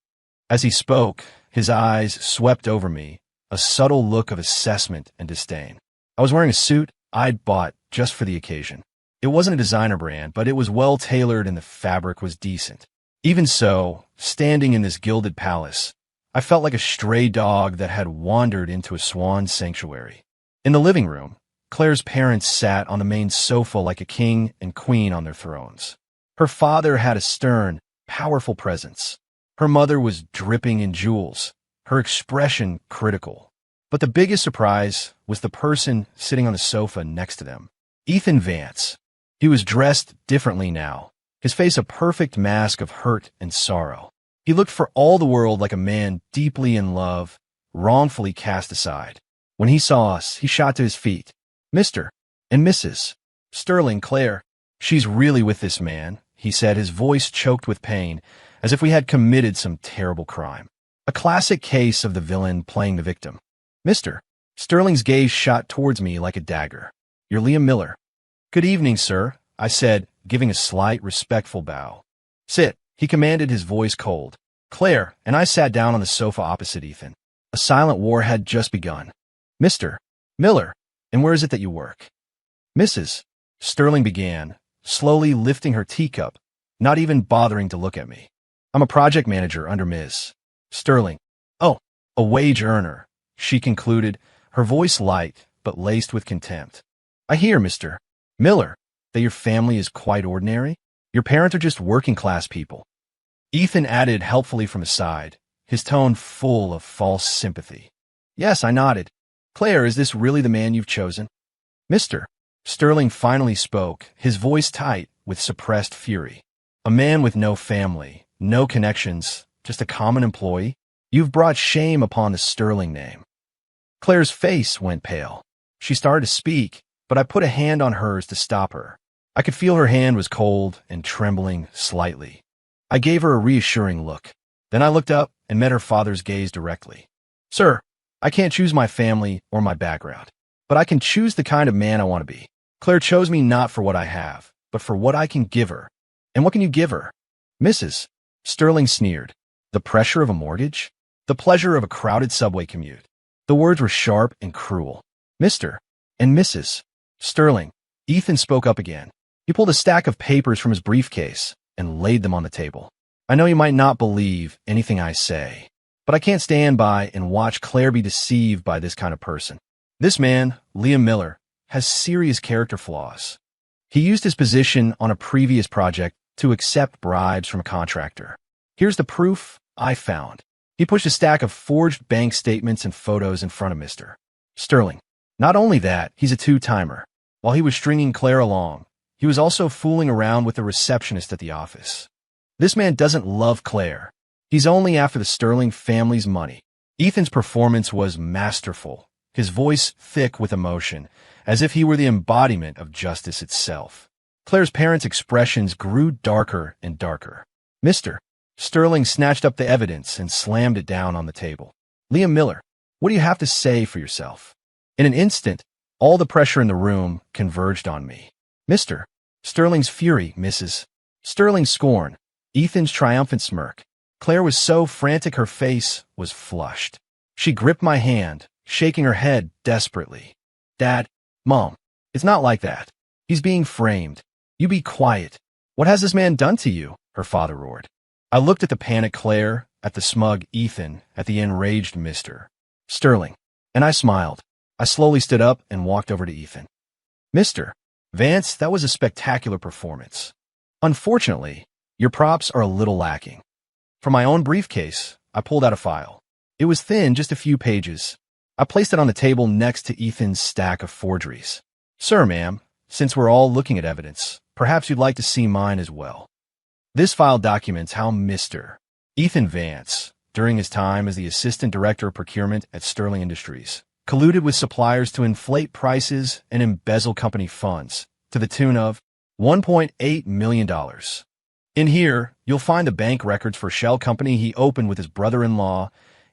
As he spoke, his eyes swept over me, a subtle look of assessment and disdain. I was wearing a suit I'd bought just for the occasion. It wasn't a designer brand, but it was well tailored and the fabric was decent. Even so, standing in this gilded palace, I felt like a stray dog that had wandered into a swan sanctuary. In the living room, Claire's parents sat on the main sofa like a king and queen on their thrones. Her father had a stern, powerful presence. Her mother was dripping in jewels, her expression critical. But the biggest surprise was the person sitting on the sofa next to them, Ethan Vance. He was dressed differently now, his face a perfect mask of hurt and sorrow. He looked for all the world like a man deeply in love, wrongfully cast aside. When he saw us, he shot to his feet. Mr. and Mrs. Sterling, Claire, she's really with this man, he said, his voice choked with pain, as if we had committed some terrible crime. A classic case of the villain playing the victim. Mr. Sterling's gaze shot towards me like a dagger. You're Liam Miller. Good evening, sir, I said, giving a slight, respectful bow. Sit, he commanded, his voice cold. Claire and I sat down on the sofa opposite Ethan. A silent war had just begun. Mr. Miller, and where is it that you work? Mrs. Sterling began, slowly lifting her teacup, not even bothering to look at me. I'm a project manager under Ms. Sterling. Oh, a wage earner, she concluded, her voice light but laced with contempt. I hear, Mr. Miller, that your family is quite ordinary. Your parents are just working-class people. Ethan added helpfully from his side, his tone full of false sympathy. Yes, I nodded. Claire, is this really the man you've chosen? Mr. Sterling finally spoke, his voice tight with suppressed fury. A man with no family, no connections, just a common employee? You've brought shame upon the Sterling name. Claire's face went pale. She started to speak, but I put a hand on hers to stop her. I could feel her hand was cold and trembling slightly. I gave her a reassuring look. Then I looked up and met her father's gaze directly. Sir, I can't choose my family or my background, but I can choose the kind of man I want to be. Claire chose me not for what I have, but for what I can give her. And what can you give her? Mrs. Sterling sneered. The pressure of a mortgage? The pleasure of a crowded subway commute. The words were sharp and cruel. Mr. and Mrs. Sterling. Ethan spoke up again. He pulled a stack of papers from his briefcase and laid them on the table. I know you might not believe anything I say, But I can't stand by and watch Claire be deceived by this kind of person. This man, Liam Miller, has serious character flaws. He used his position on a previous project to accept bribes from a contractor. Here's the proof I found. He pushed a stack of forged bank statements and photos in front of Mr. Sterling. Not only that, he's a two-timer. While he was stringing Claire along, he was also fooling around with the receptionist at the office. This man doesn't love Claire. He's only after the Sterling family's money. Ethan's performance was masterful, his voice thick with emotion, as if he were the embodiment of justice itself. Claire's parents' expressions grew darker and darker. Mr. Sterling snatched up the evidence and slammed it down on the table. Liam Miller, what do you have to say for yourself? In an instant, all the pressure in the room converged on me. Mr. Sterling's fury, Mrs. Sterling's scorn, Ethan's triumphant smirk. Claire was so frantic her face was flushed. She gripped my hand, shaking her head desperately. Dad, Mom, it's not like that. He's being framed. You be quiet. What has this man done to you? Her father roared. I looked at the panicked Claire, at the smug Ethan, at the enraged Mr. Sterling, and I smiled. I slowly stood up and walked over to Ethan. Mr. Vance, that was a spectacular performance. Unfortunately, your props are a little lacking. From my own briefcase, I pulled out a file. It was thin, just a few pages. I placed it on the table next to Ethan's stack of forgeries. Sir, ma'am, since we're all looking at evidence, perhaps you'd like to see mine as well. This file documents how Mr. Ethan Vance, during his time as the Assistant Director of Procurement at Sterling Industries, colluded with suppliers to inflate prices and embezzle company funds to the tune of $1.8 million. In here, you'll find the bank records for a shell company he opened with his brother-in-law,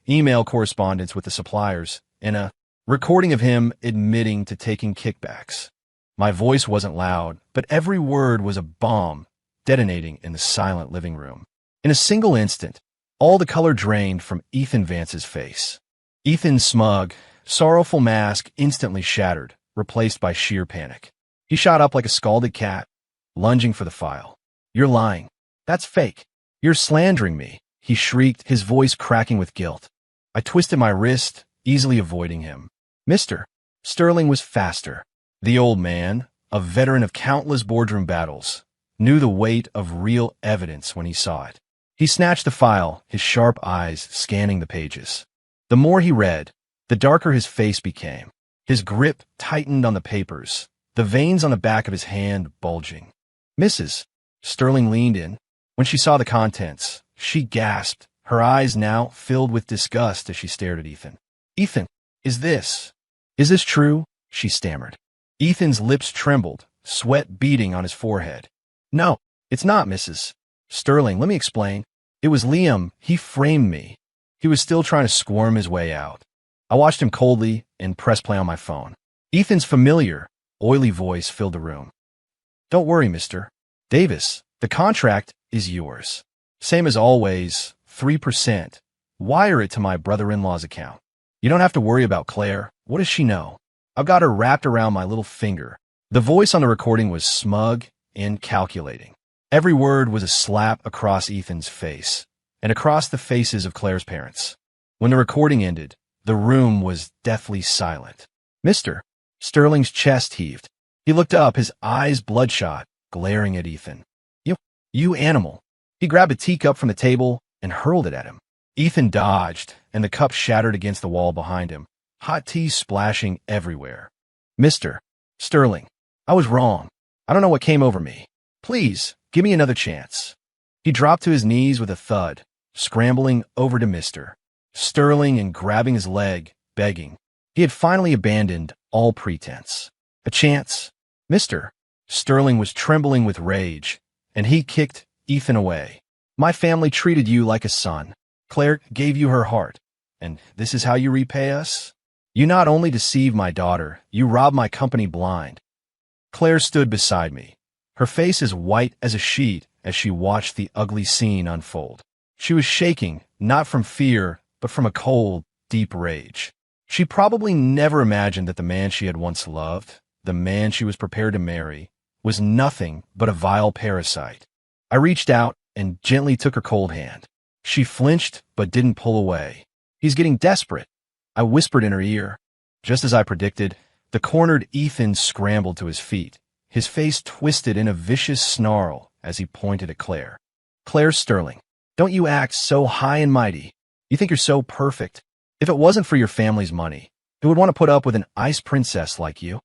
email correspondence with the suppliers, and a recording of him admitting to taking kickbacks. My voice wasn't loud, but every word was a bomb detonating in the silent living room. In a single instant, all the color drained from Ethan Vance's face. Ethan's smug, sorrowful mask instantly shattered, replaced by sheer panic. He shot up like a scalded cat, lunging for the file. You're lying. That's fake. You're slandering me, he shrieked, his voice cracking with guilt. I twisted my wrist, easily avoiding him. Mr. Sterling was faster. The old man, a veteran of countless boardroom battles, knew the weight of real evidence when he saw it. He snatched the file, his sharp eyes scanning the pages. The more he read, the darker his face became. His grip tightened on the papers, the veins on the back of his hand bulging. Mrs. Sterling leaned in. When she saw the contents, she gasped, her eyes now filled with disgust as she stared at Ethan. Ethan, is this true? She stammered. Ethan's lips trembled, sweat beading on his forehead. No, it's not, Mrs. Sterling. Let me explain. It was Liam. He framed me. He was still trying to squirm his way out. I watched him coldly and pressed play on my phone. Ethan's familiar, oily voice filled the room. Don't worry, Mr. Davis. The contract is yours. Same as always, 3%. Wire it to my brother-in-law's account. You don't have to worry about Claire. What does she know? I've got her wrapped around my little finger. The voice on the recording was smug and calculating. Every word was a slap across Ethan's face, and across the faces of Claire's parents. When the recording ended, the room was deathly silent. Mr. Sterling's chest heaved. He looked up, his eyes bloodshot, glaring at Ethan. You animal. He grabbed a teacup from the table and hurled it at him. Ethan dodged, and the cup shattered against the wall behind him, hot tea splashing everywhere. Mr. Sterling, I was wrong. I don't know what came over me. Please, give me another chance. He dropped to his knees with a thud, scrambling over to Mr. Sterling and grabbing his leg, begging. He had finally abandoned all pretense. A chance? Mr. Sterling was trembling with rage, and he kicked Ethan away. My family treated you like a son. Claire gave you her heart, and this is how you repay us? You not only deceived my daughter, you robbed my company blind. Claire stood beside me, her face as white as a sheet as she watched the ugly scene unfold. She was shaking, not from fear, but from a cold, deep rage. She probably never imagined that the man she had once loved, the man she was prepared to marry, was nothing but a vile parasite. I reached out and gently took her cold hand. She flinched but didn't pull away. He's getting desperate, I whispered in her ear. Just as I predicted, the cornered Ethan scrambled to his feet, his face twisted in a vicious snarl as he pointed at Claire. Claire Sterling, don't you act so high and mighty. You think you're so perfect. If it wasn't for your family's money, who would want to put up with an ice princess like you?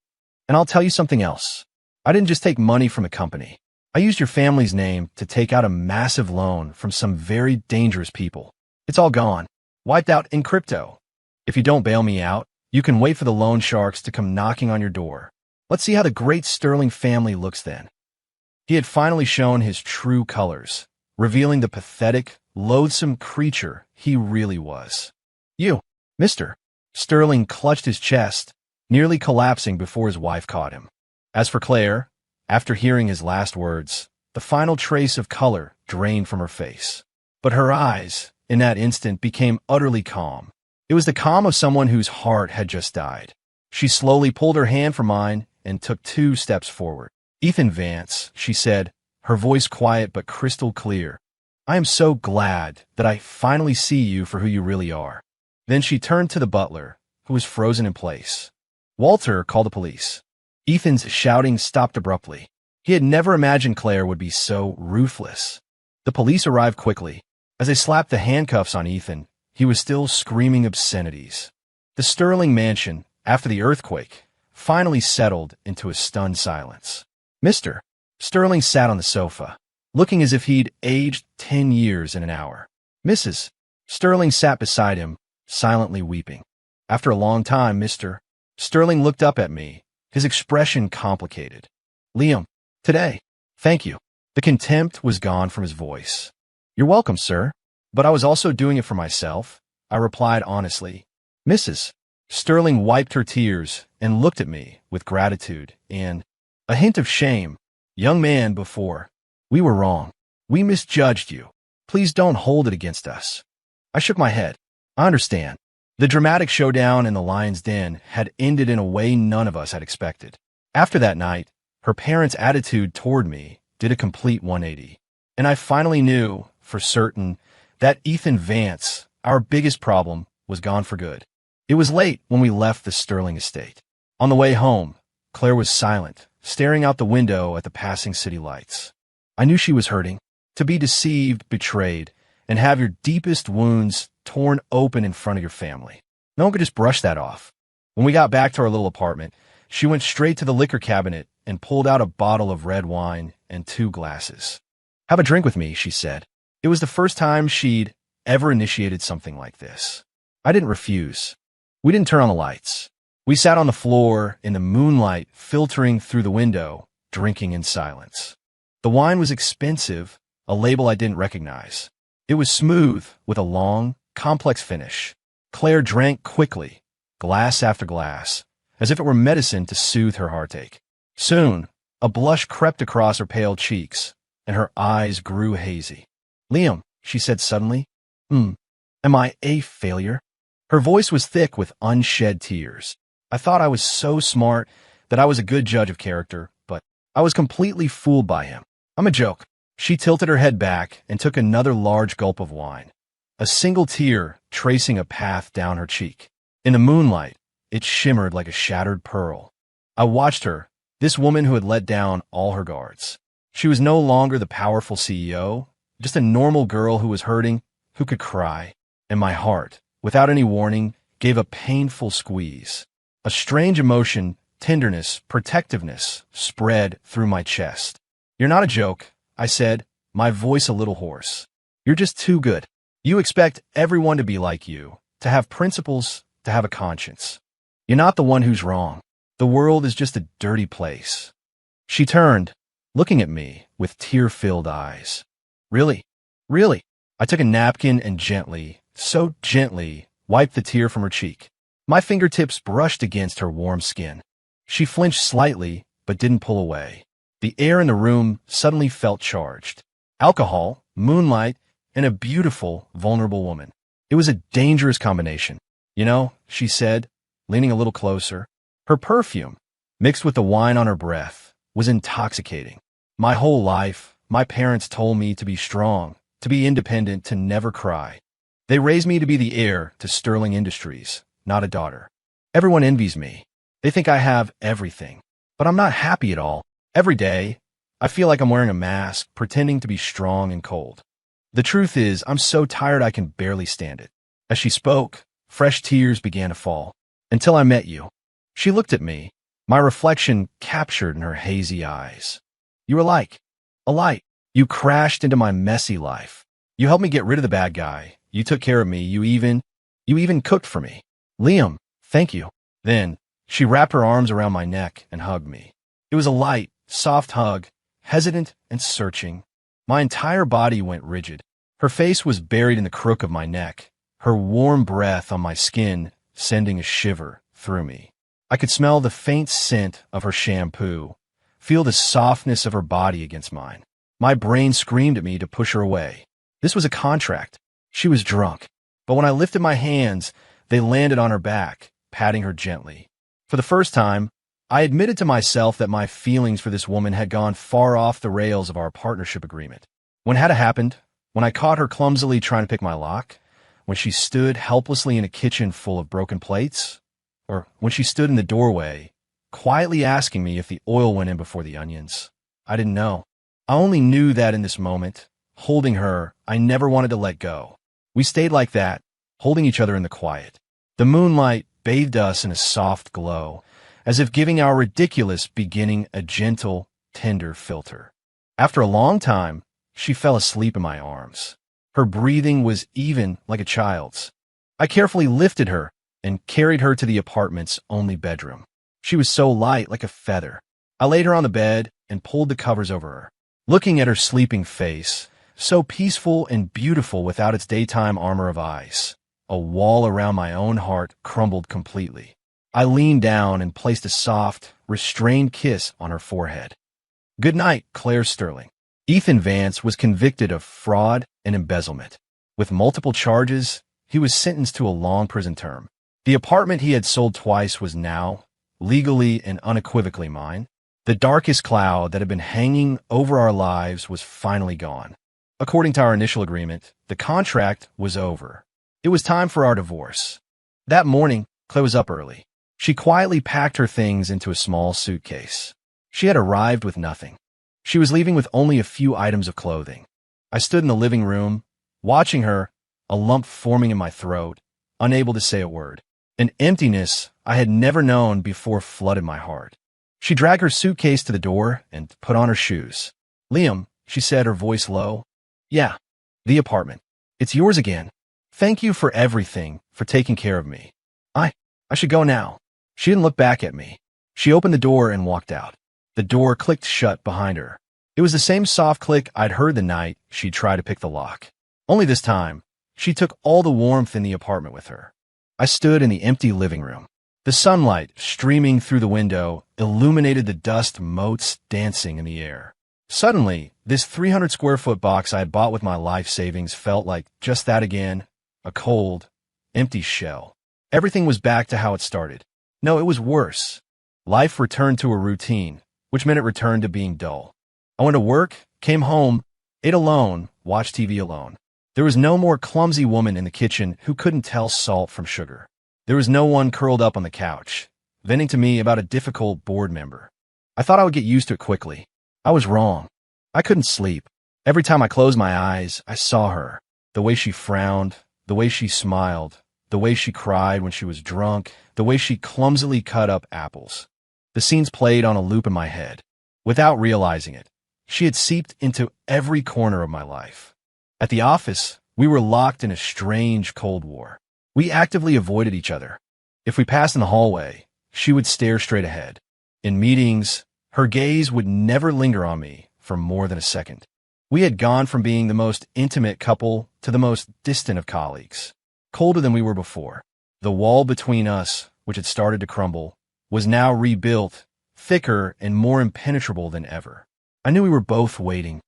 And I'll tell you something else. I didn't just take money from a company. I used your family's name to take out a massive loan from some very dangerous people. It's all gone, wiped out in crypto. If you don't bail me out, you can wait for the loan sharks to come knocking on your door. Let's see how the great Sterling family looks then. He had finally shown his true colors, revealing the pathetic, loathsome creature he really was. You, Mr. Sterling clutched his chest, nearly collapsing before his wife caught him. As for Claire, after hearing his last words, the final trace of color drained from her face. But her eyes, in that instant, became utterly calm. It was the calm of someone whose heart had just died. She slowly pulled her hand from mine and took 2 steps forward. Ethan Vance, she said, her voice quiet but crystal clear. I am so glad that I finally see you for who you really are. Then she turned to the butler, who was frozen in place. Walter, call the police. Ethan's shouting stopped abruptly. He had never imagined Claire would be so ruthless. The police arrived quickly. As they slapped the handcuffs on Ethan, he was still screaming obscenities. The Sterling mansion, after the earthquake, finally settled into a stunned silence. Mr. Sterling sat on the sofa, looking as if he'd aged 10 years in an hour. Mrs. Sterling sat beside him, silently weeping. After a long time, Mr. Sterling looked up at me, his expression complicated. Liam, today. Thank you. The contempt was gone from his voice. You're welcome, sir. But I was also doing it for myself, I replied honestly. Mrs. Sterling wiped her tears and looked at me with gratitude and a hint of shame. Young man, before. We were wrong. We misjudged you. Please don't hold it against us. I shook my head. I understand. The dramatic showdown in the lion's den had ended in a way none of us had expected. After that night, her parents' attitude toward me did a complete 180. And I finally knew, for certain, that Ethan Vance, our biggest problem, was gone for good. It was late when we left the Sterling estate. On the way home, Claire was silent, staring out the window at the passing city lights. I knew she was hurting. To be deceived, betrayed, and have your deepest wounds torn open in front of your family. No one could just brush that off. When we got back to our little apartment, she went straight to the liquor cabinet and pulled out a bottle of red wine and 2 glasses. Have a drink with me, she said. It was the first time she'd ever initiated something like this. I didn't refuse. We didn't turn on the lights. We sat on the floor in the moonlight filtering through the window, drinking in silence. The wine was expensive, a label I didn't recognize. It was smooth, with a long, complex finish. Claire drank quickly, glass after glass, as if it were medicine to soothe her heartache. Soon, a blush crept across her pale cheeks, and her eyes grew hazy. Liam, she said suddenly, am I a failure? Her voice was thick with unshed tears. I thought I was so smart that I was a good judge of character, but I was completely fooled by him. I'm a joke. She tilted her head back and took another large gulp of wine, a single tear tracing a path down her cheek. In the moonlight, it shimmered like a shattered pearl. I watched her, this woman who had let down all her guards. She was no longer the powerful CEO, just a normal girl who was hurting, who could cry. And my heart, without any warning, gave a painful squeeze. A strange emotion, tenderness, protectiveness, spread through my chest. You're not a joke, I said, my voice a little hoarse. You're just too good. You expect everyone to be like you, to have principles, to have a conscience. You're not the one who's wrong. The world is just a dirty place. She turned, looking at me with tear-filled eyes. Really? Really? I took a napkin and gently, so gently, wiped the tear from her cheek. My fingertips brushed against her warm skin. She flinched slightly, but didn't pull away. The air in the room suddenly felt charged. Alcohol, moonlight, and a beautiful, vulnerable woman. It was a dangerous combination. You know, she said, leaning a little closer. Her perfume, mixed with the wine on her breath, was intoxicating. My whole life, my parents told me to be strong, to be independent, to never cry. They raised me to be the heir to Sterling Industries, not a daughter. Everyone envies me. They think I have everything. But I'm not happy at all. Every day, I feel like I'm wearing a mask, pretending to be strong and cold. The truth is, I'm so tired I can barely stand it. As she spoke, fresh tears began to fall. Until I met you. She looked at me, my reflection captured in her hazy eyes. You were like a light. You crashed into my messy life. You helped me get rid of the bad guy. You took care of me. You even cooked for me. Liam, thank you. Then, she wrapped her arms around my neck and hugged me. It was a light, soft hug, hesitant and searching. My entire body went rigid. Her face was buried in the crook of my neck, her warm breath on my skin sending a shiver through me. I could smell the faint scent of her shampoo, feel the softness of her body against mine. My brain screamed at me to push her away. This was a contract. She was drunk. But when I lifted my hands, they landed on her back, patting her gently. For the first time, I admitted to myself that my feelings for this woman had gone far off the rails of our partnership agreement. When it had happened, when I caught her clumsily trying to pick my lock, when she stood helplessly in a kitchen full of broken plates, or when she stood in the doorway, quietly asking me if the oil went in before the onions, I didn't know. I only knew that in this moment, holding her, I never wanted to let go. We stayed like that, holding each other in the quiet. The moonlight bathed us in a soft glow, as if giving our ridiculous beginning a gentle, tender filter. After a long time, she fell asleep in my arms. Her breathing was even like a child's. I carefully lifted her and carried her to the apartment's only bedroom. She was so light, like a feather. I laid her on the bed and pulled the covers over her. Looking at her sleeping face, so peaceful and beautiful without its daytime armor of ice, a wall around my own heart crumbled completely. I leaned down and placed a soft, restrained kiss on her forehead. Good night, Claire Sterling. Ethan Vance was convicted of fraud and embezzlement. With multiple charges, he was sentenced to a long prison term. The apartment he had sold twice was now, legally and unequivocally mine. The darkest cloud that had been hanging over our lives was finally gone. According to our initial agreement, the contract was over. It was time for our divorce. That morning, Claire was up early. She quietly packed her things into a small suitcase. She had arrived with nothing. She was leaving with only a few items of clothing. I stood in the living room, watching her, a lump forming in my throat, unable to say a word. An emptiness I had never known before flooded my heart. She dragged her suitcase to the door and put on her shoes. Liam, she said, her voice low. Yeah, the apartment. It's yours again. Thank you for everything, for taking care of me. I should go now. She didn't look back at me. She opened the door and walked out. The door clicked shut behind her. It was the same soft click I'd heard the night she'd tried to pick the lock. Only this time, she took all the warmth in the apartment with her. I stood in the empty living room. The sunlight, streaming through the window, illuminated the dust motes dancing in the air. Suddenly, this 300-square-foot box I had bought with my life savings felt like just that again, a cold, empty shell. Everything was back to how it started. No, it was worse. Life returned to a routine, which meant it returned to being dull. I went to work, came home, ate alone, watched TV alone. There was no more clumsy woman in the kitchen who couldn't tell salt from sugar. There was no one curled up on the couch, venting to me about a difficult board member. I thought I would get used to it quickly. I was wrong. I couldn't sleep. Every time I closed my eyes, I saw her. The way she frowned, the way she smiled, the way she cried when she was drunk, the way she clumsily cut up apples. The scenes played on a loop in my head. Without realizing it, she had seeped into every corner of my life. At the office, we were locked in a strange Cold War. We actively avoided each other. If we passed in the hallway, she would stare straight ahead. In meetings, her gaze would never linger on me for more than a second. We had gone from being the most intimate couple to the most distant of colleagues, colder than we were before. The wall between us, which had started to crumble, was now rebuilt, thicker and more impenetrable than ever. I knew we were both waiting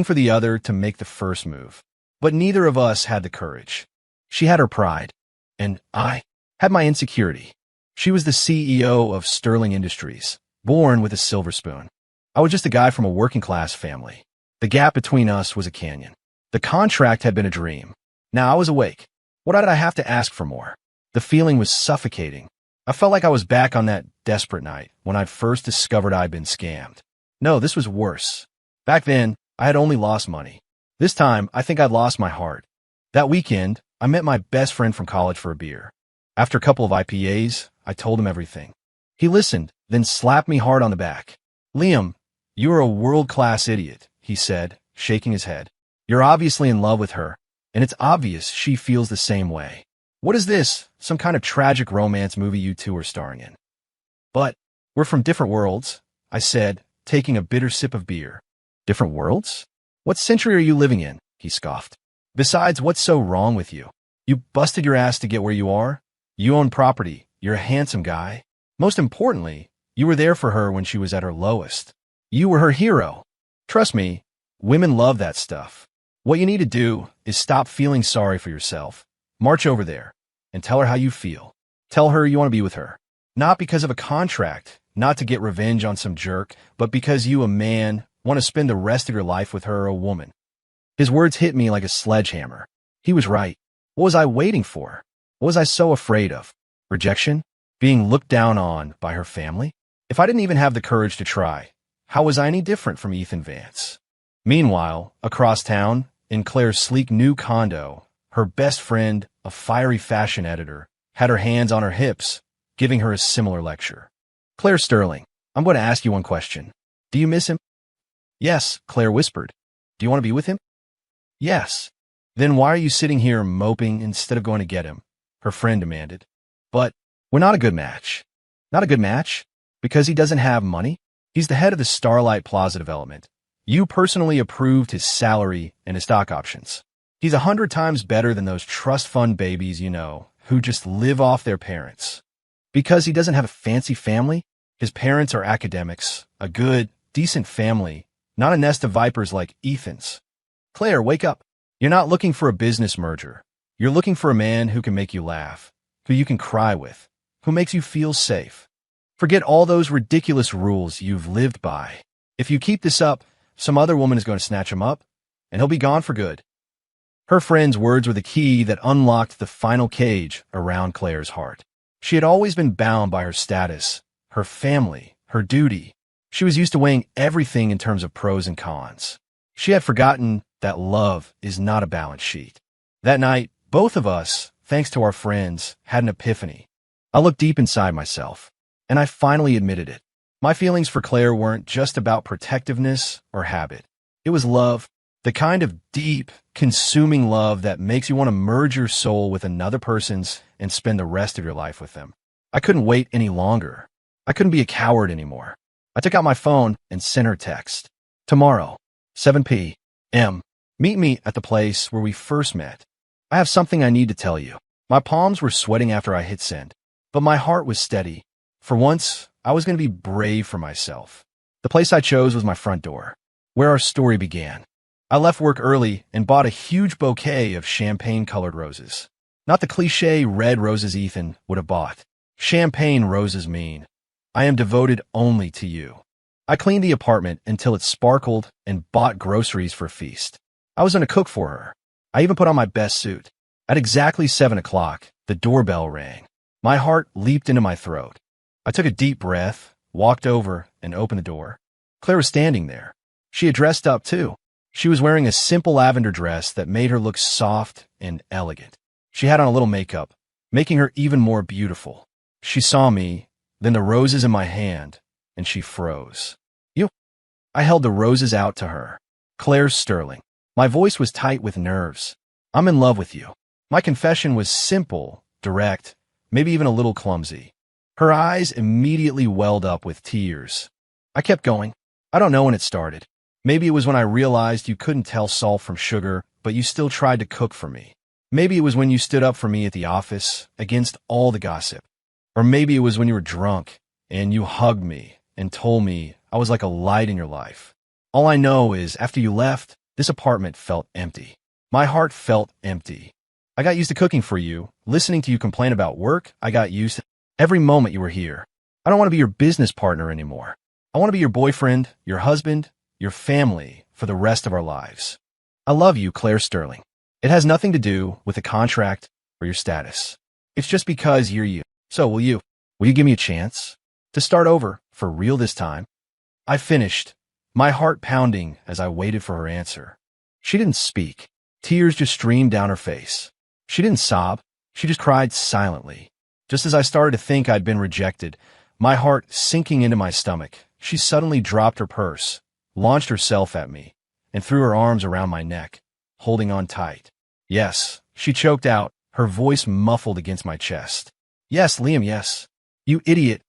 for the other to make the first move. But neither of us had the courage. She had her pride, and I had my insecurity. She was the CEO of Sterling Industries, born with a silver spoon. I was just a guy from a working-class family. The gap between us was a canyon. The contract had been a dream. Now I was awake. Why did I have to ask for more? The feeling was suffocating. I felt like I was back on that desperate night when I'd first discovered I'd been scammed. No, this was worse. Back then, I had only lost money. This time, I think I'd lost my heart. That weekend, I met my best friend from college for a beer. After a couple of IPAs, I told him everything. He listened, then slapped me hard on the back. Liam, you're a world-class idiot, he said, shaking his head. You're obviously in love with her, and it's obvious she feels the same way. What is this, some kind of tragic romance movie you two are starring in? But we're from different worlds, I said, taking a bitter sip of beer. Different worlds? What century are you living in? He scoffed. Besides, what's so wrong with you? You busted your ass to get where you are. You own property. You're a handsome guy. Most importantly, you were there for her when she was at her lowest. You were her hero. Trust me, women love that stuff. What you need to do is stop feeling sorry for yourself. March over there and tell her how you feel. Tell her you want to be with her. Not because of a contract, not to get revenge on some jerk, but because you, a man, want to spend the rest of your life with her, a woman. His words hit me like a sledgehammer. He was right. What was I waiting for? What was I so afraid of? Rejection? Being looked down on by her family? If I didn't even have the courage to try, how was I any different from Ethan Vance? Meanwhile, across town, in Claire's sleek new condo, her best friend, a fiery fashion editor, had her hands on her hips, giving her a similar lecture. Claire Sterling, I'm going to ask you one question. Do you miss him? Yes, Claire whispered. Do you want to be with him? Yes. Then why are you sitting here moping instead of going to get him? Her friend demanded. But we're not a good match. Not a good match? Because he doesn't have money? He's the head of the Starlight Plaza development. You personally approved his salary and his stock options. He's 100 times better than those trust fund babies you know, who just live off their parents. Because he doesn't have a fancy family, his parents are academics, a good, decent family, not a nest of vipers like Ethan's. Claire, wake up. You're not looking for a business merger. You're looking for a man who can make you laugh, who you can cry with, who makes you feel safe. Forget all those ridiculous rules you've lived by. If you keep this up, some other woman is going to snatch him up, and he'll be gone for good. Her friend's words were the key that unlocked the final cage around Claire's heart. She had always been bound by her status, her family, her duty. She was used to weighing everything in terms of pros and cons. She had forgotten that love is not a balance sheet. That night, both of us, thanks to our friends, had an epiphany. I looked deep inside myself, and I finally admitted it. My feelings for Claire weren't just about protectiveness or habit. It was love, the kind of deep, consuming love that makes you want to merge your soul with another person's and spend the rest of your life with them. I couldn't wait any longer. I couldn't be a coward anymore. I took out my phone and sent her a text. Tomorrow, 7 p.m. Meet me at the place where we first met. I have something I need to tell you. My palms were sweating after I hit send, but my heart was steady. For once, I was going to be brave for myself. The place I chose was my front door, where our story began. I left work early and bought a huge bouquet of champagne-colored roses. Not the cliché red roses Ethan would have bought. Champagne roses mean, I am devoted only to you. I cleaned the apartment until it sparkled and bought groceries for a feast. I was going to cook for her. I even put on my best suit. At exactly 7 o'clock, the doorbell rang. My heart leaped into my throat. I took a deep breath, walked over, and opened the door. Claire was standing there. She had dressed up, too. She was wearing a simple lavender dress that made her look soft and elegant. She had on a little makeup, making her even more beautiful. She saw me, then the roses in my hand, and she froze. You? I held the roses out to her. Claire Sterling. My voice was tight with nerves. I'm in love with you. My confession was simple, direct, maybe even a little clumsy. Her eyes immediately welled up with tears. I kept going. I don't know when it started. Maybe it was when I realized you couldn't tell salt from sugar, but you still tried to cook for me. Maybe it was when you stood up for me at the office, against all the gossip. Or maybe it was when you were drunk, and you hugged me and told me I was like a light in your life. All I know is, after you left, this apartment felt empty. My heart felt empty. I got used to cooking for you, listening to you complain about work. I got used to every moment you were here. I don't want to be your business partner anymore. I want to be your boyfriend, your husband, your family for the rest of our lives. I love you, Claire Sterling. It has nothing to do with a contract or your status. It's just because you're you. So will you? Will you give me a chance to start over for real this time? I finished, my heart pounding as I waited for her answer. She didn't speak. Tears just streamed down her face. She didn't sob. She just cried silently. Just as I started to think I'd been rejected, my heart sinking into my stomach, she suddenly dropped her purse, launched herself at me, and threw her arms around my neck, holding on tight. Yes, she choked out, her voice muffled against my chest. Yes, Liam, yes. You idiot.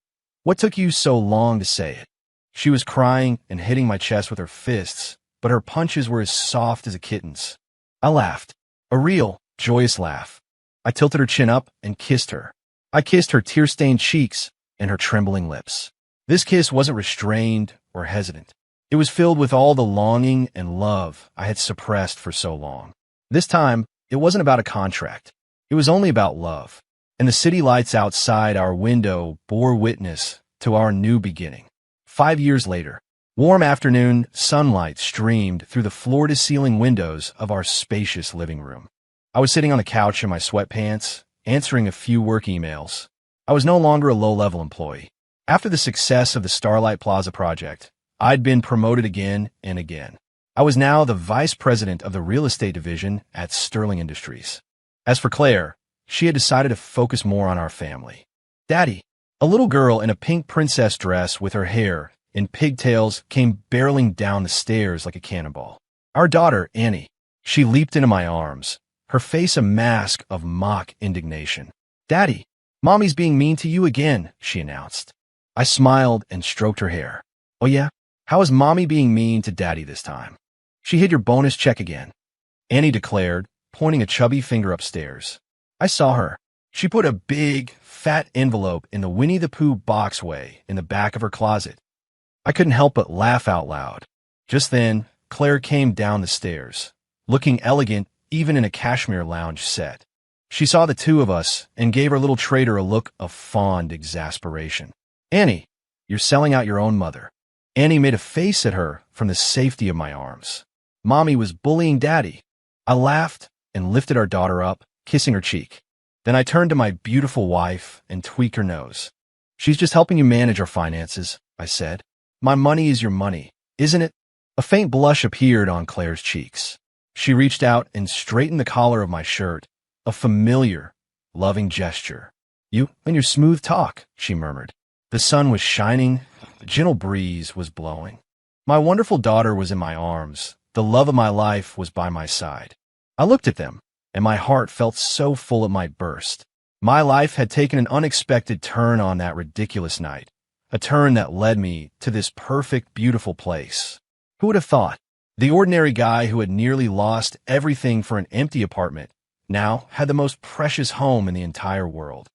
What took you so long to say it? She was crying and hitting my chest with her fists, but her punches were as soft as a kitten's. I laughed, a real, joyous laugh. I tilted her chin up and kissed her. I kissed her tear-stained cheeks and her trembling lips. This kiss wasn't restrained or hesitant. It was filled with all the longing and love I had suppressed for so long. This time, it wasn't about a contract. It was only about love. And the city lights outside our window bore witness to our new beginning. 5 years later, warm afternoon sunlight streamed through the floor-to-ceiling windows of our spacious living room. I was sitting on the couch in my sweatpants, answering a few work emails. I was no longer a low-level employee. After the success of the Starlight Plaza project, I'd been promoted again and again. I was now the vice president of the real estate division at Sterling Industries. As for Claire, she had decided to focus more on our family. Daddy, a little girl in a pink princess dress with her hair in pigtails, came barreling down the stairs like a cannonball. Our daughter, Annie. She leaped into my arms, her face a mask of mock indignation. Daddy, Mommy's being mean to you again, she announced. I smiled and stroked her hair. Oh yeah? How is Mommy being mean to Daddy this time? She hid your bonus check again, Annie declared, pointing a chubby finger upstairs. I saw her. She put a big, fat envelope in the Winnie the Pooh boxway in the back of her closet. I couldn't help but laugh out loud. Just then, Claire came down the stairs, looking elegant even in a cashmere lounge set. She saw the two of us and gave her little traitor a look of fond exasperation. Annie, you're selling out your own mother. Annie made a face at her from the safety of my arms. Mommy was bullying Daddy. I laughed and lifted our daughter up, kissing her cheek. Then I turned to my beautiful wife and tweaked her nose. She's just helping you manage our finances, I said. My money is your money, isn't it? A faint blush appeared on Claire's cheeks. She reached out and straightened the collar of my shirt, a familiar, loving gesture. You and your smooth talk, she murmured. The sun was shining, a gentle breeze was blowing. My wonderful daughter was in my arms. The love of my life was by my side. I looked at them, and my heart felt so full it might burst. My life had taken an unexpected turn on that ridiculous night, a turn that led me to this perfect, beautiful place. Who would have thought? The ordinary guy who had nearly lost everything for an empty apartment now had the most precious home in the entire world.